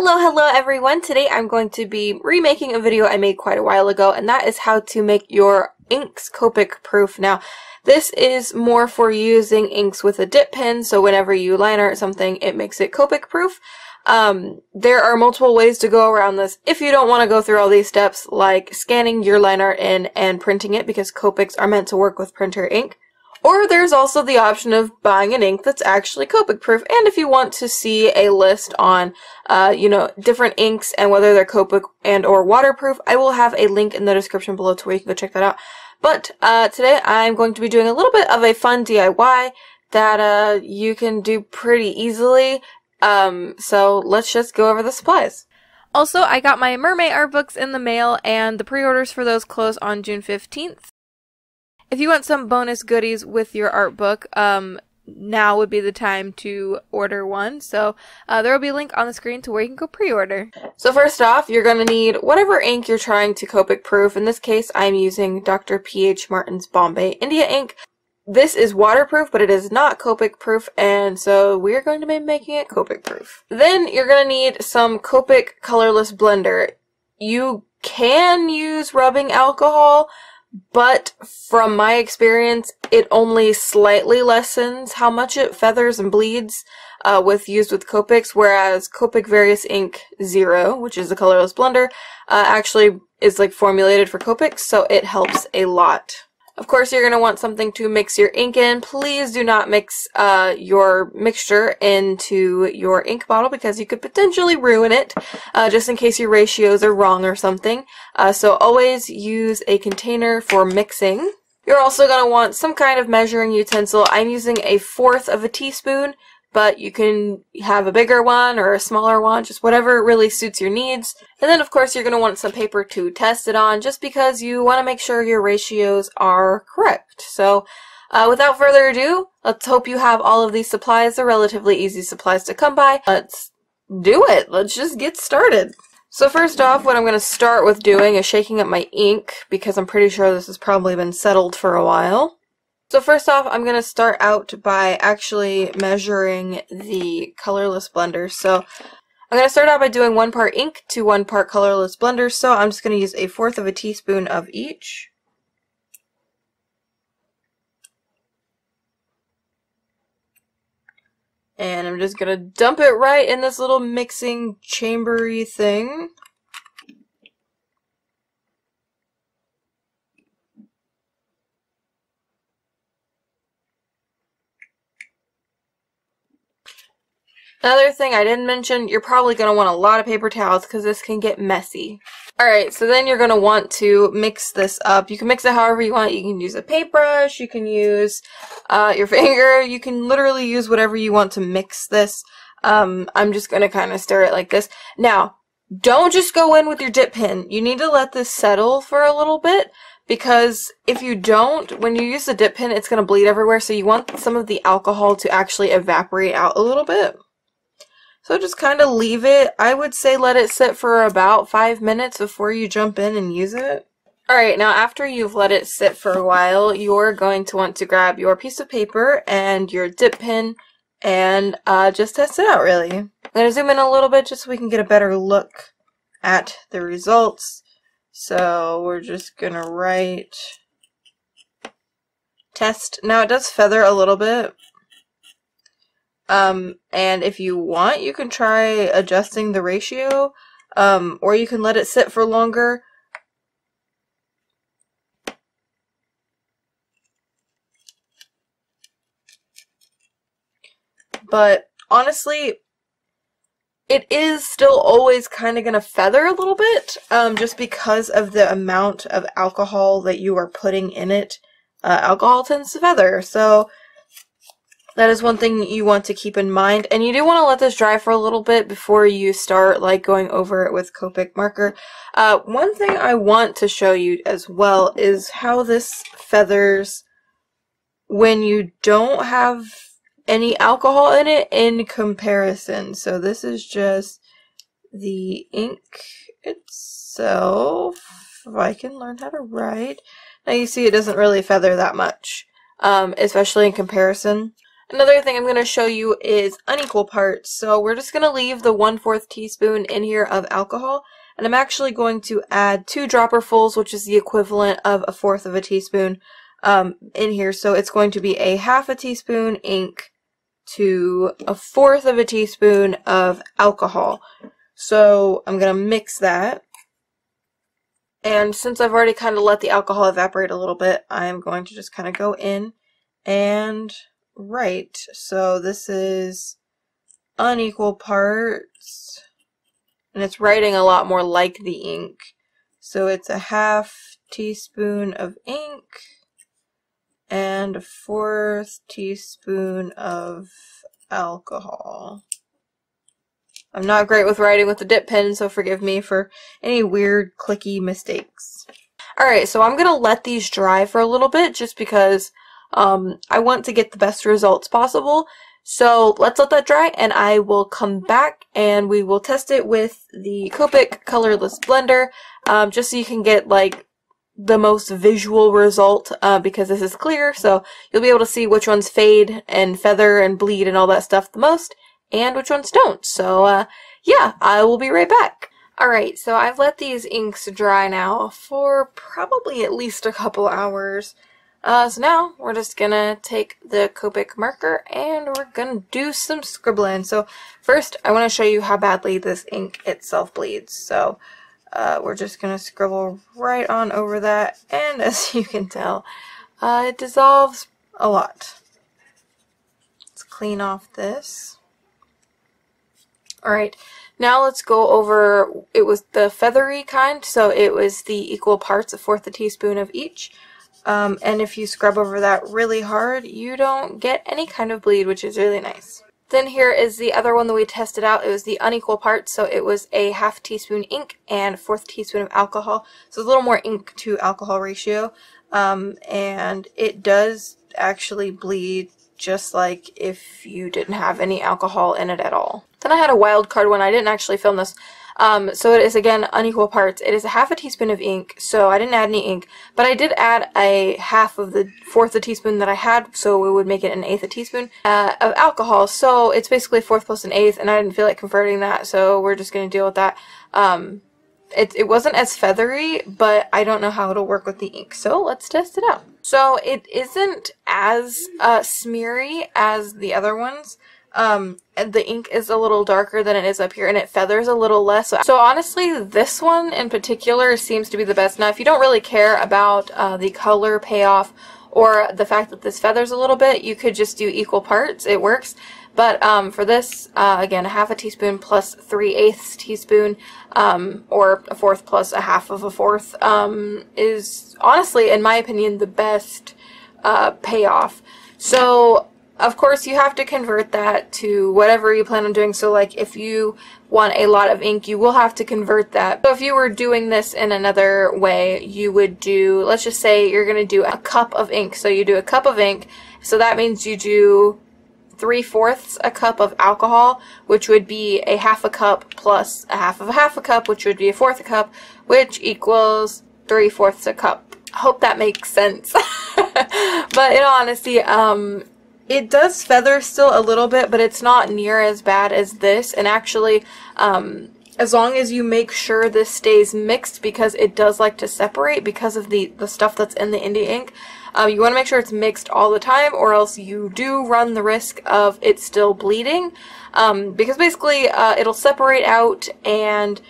Hello everyone! Today I'm going to be remaking a video I made quite a while ago, and that is how to make your inks Copic-proof. Now, this is more for using inks with a dip pen, so whenever you line art something, it makes it Copic-proof. There are multiple ways to go around this if you don't want to go through all these steps, like scanning your line art in and printing it, because Copics are meant to work with printer ink. Or there's also the option of buying an ink that's actually Copic-proof, and if you want to see a list on, different inks and whether they're Copic and or waterproof, I will have a link in the description below to where you can go check that out. But today I'm going to be doing a little bit of a fun DIY that you can do pretty easily, so let's just go over the supplies. Also, I got my mermaid art books in the mail, and the pre-orders for those close on June 15th. If you want some bonus goodies with your art book, now would be the time to order one. So there will be a link on the screen to where you can go pre-order. So first off, you're going to need whatever ink you're trying to Copic-proof. In this case, I'm using Dr. P.H. Martin's Bombay India ink. This is waterproof, but it is not Copic-proof, and so we're going to be making it Copic-proof. Then you're going to need some Copic Colorless Blender. You can use rubbing alcohol, but from my experience, it only slightly lessens how much it feathers and bleeds used with Copics, whereas Copic Various Ink Zero, which is a colorless blender, actually is like formulated for Copics, so it helps a lot. Of course, you're going to want something to mix your ink in. Please do not mix your mixture into your ink bottle because you could potentially ruin it, just in case your ratios are wrong or something. So always use a container for mixing. You're also going to want some kind of measuring utensil. I'm using 1/4 of a teaspoon, but you can have a bigger one or a smaller one, just whatever really suits your needs. And then of course you're going to want some paper to test it on, just because you want to make sure your ratios are correct. So without further ado, let's hope you have all of these supplies. They're relatively easy supplies to come by. Let's do it. Let's just get started. So first off, what I'm going to start with doing is shaking up my ink, because I'm pretty sure this has probably been settled for a while. So first off, I'm going to start out by actually measuring the colorless blender. So I'm going to start out by doing 1 part ink to 1 part colorless blender. So I'm just going to use 1/4 of a teaspoon of each. And I'm just going to dump it right in this little mixing chambery thing. Another thing I didn't mention, you're probably going to want a lot of paper towels because this can get messy. Alright, so then you're going to want to mix this up. You can mix it however you want. You can use a paintbrush, you can use your finger, you can literally use whatever you want to mix this. I'm just going to kind of stir it like this. Now, don't just go in with your dip pen. You need to let this settle for a little bit, because if you don't, when you use the dip pen, it's going to bleed everywhere, so you want some of the alcohol to actually evaporate out a little bit. So just kind of leave it. I would say let it sit for about 5 minutes before you jump in and use it. Alright, now after you've let it sit for a while, you're going to want to grab your piece of paper and your dip pen and just test it out, really. I'm going to zoom in a little bit just so we can get a better look at the results. So we're just going to write test. Now it does feather a little bit. And if you want, you can try adjusting the ratio, or you can let it sit for longer. But honestly, it is still always kind of going to feather a little bit, just because of the amount of alcohol that you are putting in it. Alcohol tends to feather, so that is one thing you want to keep in mind. And you do want to let this dry for a little bit before you start like going over it with Copic marker. One thing I want to show you as well is how this feathers when you don't have any alcohol in it in comparison. So this is just the ink itself. If I can learn how to write. Now you see it doesn't really feather that much, especially in comparison. Another thing I'm going to show you is unequal parts. So we're just going to leave the 1/4 teaspoon in here of alcohol, and I'm actually going to add 2 dropperfuls, which is the equivalent of 1/4 of a teaspoon in here. So it's going to be a 1/2 teaspoon ink to 1/4 of a teaspoon of alcohol. So I'm going to mix that. And since I've already kind of let the alcohol evaporate a little bit, I'm going to just kind of go in and write. So this is unequal parts, and it's writing a lot more like the ink. So it's a 1/2 teaspoon of ink and 1/4 teaspoon of alcohol. I'm not great with writing with the dip pen, so forgive me for any weird clicky mistakes. Alright, so I'm going to let these dry for a little bit just because I want to get the best results possible. So let's let that dry, and I will come back and we will test it with the Copic Colorless Blender, just so you can get like the most visual result, because this is clear, so you'll be able to see which ones fade and feather and bleed and all that stuff the most, and which ones don't. So yeah, I will be right back. Alright, so I've let these inks dry now for probably at least a couple hours. So now we're just gonna take the Copic marker and we're gonna do some scribbling. So first I want to show you how badly this ink itself bleeds. So we're just gonna scribble right on over that, and as you can tell, it dissolves a lot. Let's clean off this. Alright, now let's go over, it was the feathery kind, so it was the equal parts, 1/4 teaspoon of each. And if you scrub over that really hard, you don't get any kind of bleed, which is really nice. Then here is the other one that we tested out. It was the unequal parts, so it was a 1/2 teaspoon ink and 1/4 teaspoon of alcohol. So it's a little more ink to alcohol ratio, and it does actually bleed just like if you didn't have any alcohol in it at all. Then I had a wild card one. I didn't actually film this. So it is again unequal parts. It is a 1/2 teaspoon of ink, so I didn't add any ink, but I did add a 1/2 of the 1/4 teaspoon that I had, so it would make it an 1/8 teaspoon of alcohol. So it's basically 1/4 plus an 1/8, and I didn't feel like converting that, so we're just going to deal with that. It wasn't as feathery, but I don't know how it'll work with the ink, so let's test it out. So it isn't as smeary as the other ones. And the ink is a little darker than it is up here, and it feathers a little less. So honestly, this one in particular seems to be the best. Now, if you don't really care about the color payoff or the fact that this feathers a little bit, you could just do equal parts. It works. But for this, again, a 1/2 teaspoon plus 3/8 teaspoon, or 1/4 plus a 1/2 of a 1/4, is honestly, in my opinion, the best payoff. So of course, you have to convert that to whatever you plan on doing. So like if you want a lot of ink, you will have to convert that. So if you were doing this in another way, you would do, let's just say you're going to do a cup of ink. So you do a cup of ink. So that means you do 3/4 a cup of alcohol, which would be a 1/2 a cup plus a 1/2 of a 1/2 a cup, which would be a 1/4 a cup, which equals 3/4 a cup. I hope that makes sense. But in all honesty, it does feather still a little bit, but it's not near as bad as this. And actually, as long as you make sure this stays mixed, because it does like to separate because of the stuff that's in the indie ink, you want to make sure it's mixed all the time, or else you do run the risk of it still bleeding, because basically it'll separate out, and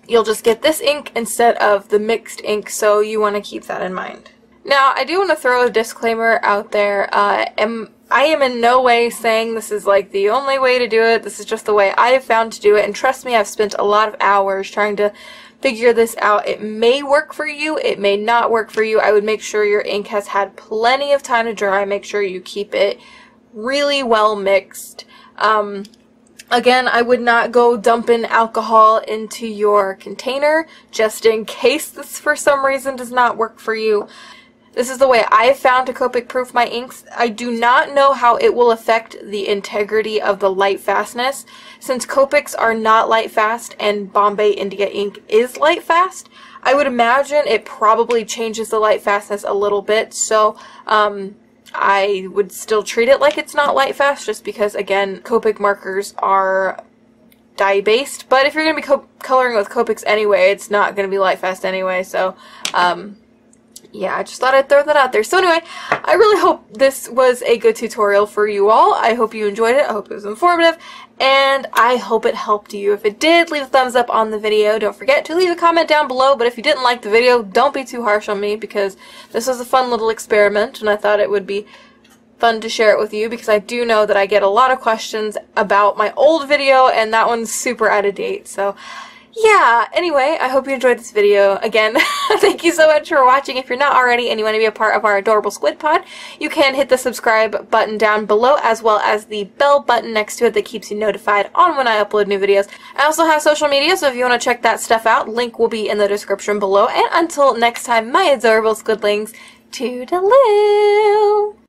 you'll just get this ink instead of the mixed ink, so you want to keep that in mind. Now, I do want to throw a disclaimer out there. I am in no way saying this is like the only way to do it. This is just the way I have found to do it, and trust me, I've spent a lot of hours trying to figure this out. It may work for you, it may not work for you. I would make sure your ink has had plenty of time to dry. Make sure you keep it really well mixed. Again, I would not go dumping alcohol into your container just in case this for some reason does not work for you. This is the way I've found to Copic-proof my inks. I do not know how it will affect the integrity of the light fastness. Since Copics are not light fast and Bombay India ink is light fast, I would imagine it probably changes the light fastness a little bit. So I would still treat it like it's not light fast, just because, again, Copic markers are dye based, but if you're going to be coloring with Copics anyway, it's not going to be light fast anyway, so yeah, I just thought I'd throw that out there. So anyway, I really hope this was a good tutorial for you all. I hope you enjoyed it. I hope it was informative, and I hope it helped you. If it did, leave a thumbs up on the video. Don't forget to leave a comment down below, but if you didn't like the video, don't be too harsh on me, because this was a fun little experiment, and I thought it would be fun to share it with you, because I do know that I get a lot of questions about my old video, and that one's super out of date. So yeah, anyway, I hope you enjoyed this video. Again, thank you so much for watching. If you're not already and you want to be a part of our adorable Squid Pod, you can hit the subscribe button down below, as well as the bell button next to it that keeps you notified on when I upload new videos. I also have social media, so if you want to check that stuff out, link will be in the description below. And until next time, my adorable Squidlings, toodaloo!